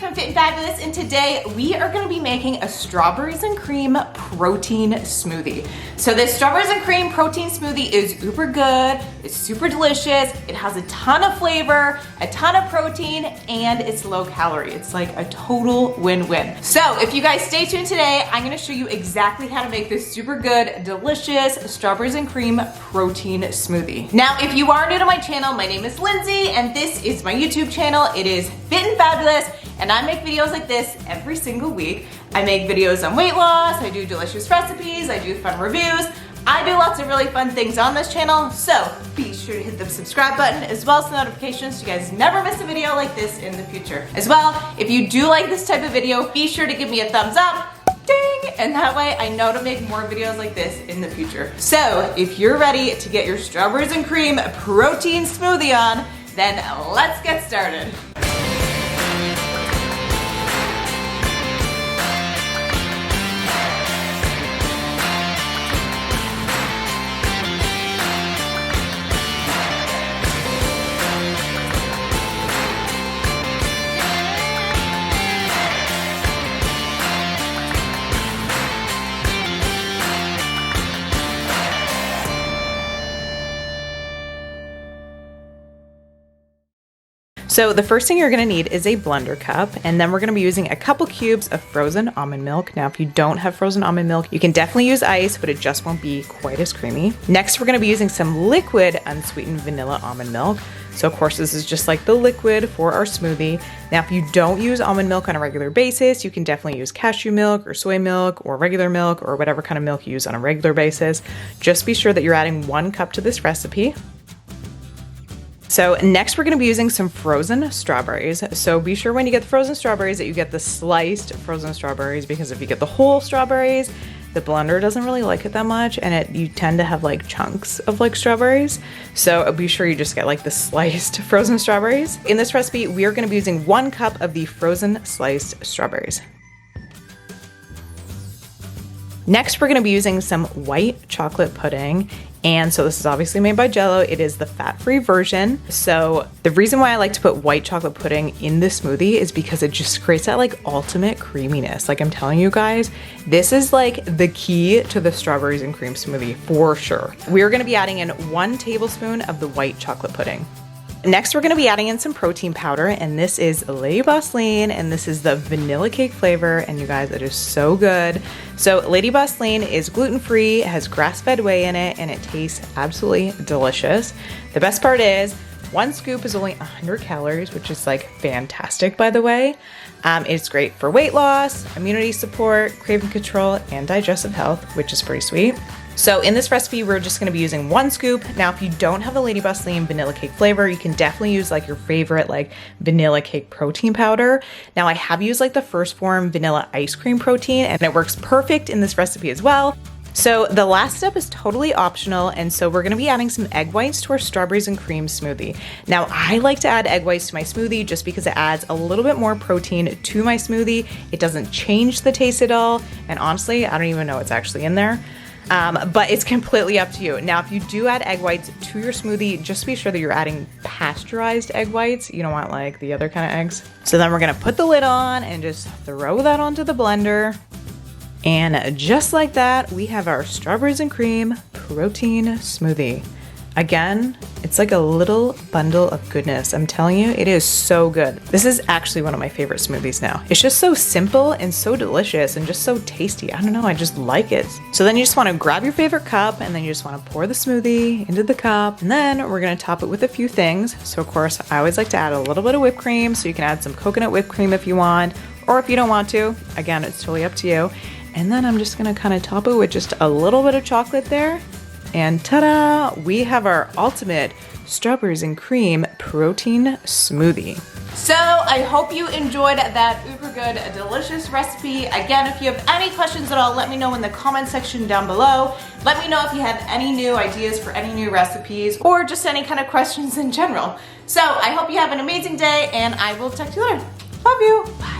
from Fit and Fabulous, and today we are gonna be making a strawberries and cream protein smoothie. So this strawberries and cream protein smoothie is uber good, it's super delicious, it has a ton of flavor, a ton of protein, and it's low calorie. It's like a total win-win. So if you guys stay tuned today, I'm gonna show you exactly how to make this super good, delicious strawberries and cream protein smoothie. Now, if you are new to my channel, my name is Lindsay, and this is my YouTube channel. It is Fit and Fabulous, and I make videos like this every single week. I make videos on weight loss, I do delicious recipes, I do fun reviews. I do lots of really fun things on this channel, so be sure to hit the subscribe button as well as the notifications so you guys never miss a video like this in the future. As well, if you do like this type of video, be sure to give me a thumbs up, ding, and that way I know to make more videos like this in the future. So if you're ready to get your strawberries and cream protein smoothie on, then let's get started. So the first thing you're gonna need is a blender cup, and then we're gonna be using a couple cubes of frozen almond milk. Now, if you don't have frozen almond milk, you can definitely use ice, but it just won't be quite as creamy. Next, we're gonna be using some liquid unsweetened vanilla almond milk. So of course, this is just like the liquid for our smoothie. Now, if you don't use almond milk on a regular basis, you can definitely use cashew milk or soy milk or regular milk or whatever kind of milk you use on a regular basis. Just be sure that you're adding 1 cup to this recipe. So next we're gonna be using some frozen strawberries. So be sure when you get the frozen strawberries that you get the sliced frozen strawberries, because if you get the whole strawberries, the blender doesn't really like it that much, and you tend to have like chunks of like strawberries. So be sure you just get like the sliced frozen strawberries. In this recipe, we are gonna be using 1 cup of the frozen sliced strawberries. Next, we're gonna be using some white chocolate pudding. And so this is obviously made by Jello. It is the fat-free version. So the reason why I like to put white chocolate pudding in the smoothie is because it just creates that like ultimate creaminess. Like I'm telling you guys, this is like the key to the strawberries and cream smoothie for sure. We're gonna be adding in 1 tablespoon of the white chocolate pudding. Next, we're gonna be adding in some protein powder, and this is LadyBoss Lean, and this is the vanilla cake flavor, and you guys, it is so good. So LadyBoss Lean is gluten-free, has grass-fed whey in it, and it tastes absolutely delicious. The best part is, 1 scoop is only 100 calories, which is like fantastic, by the way. It's great for weight loss, immunity support, craving control, and digestive health, which is pretty sweet. So in this recipe, we're just gonna be using 1 scoop. Now, if you don't have the LadyBoss Lean vanilla cake flavor, you can definitely use like your favorite like vanilla cake protein powder. Now, I have used like the First Form vanilla ice cream protein, and it works perfect in this recipe as well. So the last step is totally optional, and so we're gonna be adding some egg whites to our strawberries and cream smoothie. Now, I like to add egg whites to my smoothie just because it adds a little bit more protein to my smoothie. It doesn't change the taste at all, and honestly, I don't even know what's actually in there. But it's completely up to you. Now, if you do add egg whites to your smoothie, just be sure that you're adding pasteurized egg whites. You don't want like the other kind of eggs. So then we're gonna put the lid on and just throw that onto the blender. And just like that, we have our strawberries and cream protein smoothie. Again, it's like a little bundle of goodness. I'm telling you, it is so good. This is actually one of my favorite smoothies now. It's just so simple and so delicious and just so tasty. I don't know, I just like it. So then you just wanna grab your favorite cup, and then you just wanna pour the smoothie into the cup, and then we're gonna top it with a few things. So of course, I always like to add a little bit of whipped cream, so you can add some coconut whipped cream if you want, or if you don't want to, again, it's totally up to you. And then I'm just gonna kinda top it with just a little bit of chocolate there. And ta-da, we have our ultimate strawberries and cream protein smoothie. So I hope you enjoyed that uber good, delicious recipe. Again, if you have any questions at all, let me know in the comment section down below. Let me know if you have any new ideas for any new recipes or just any kind of questions in general. So I hope you have an amazing day, and I will talk to you later. Love you, bye.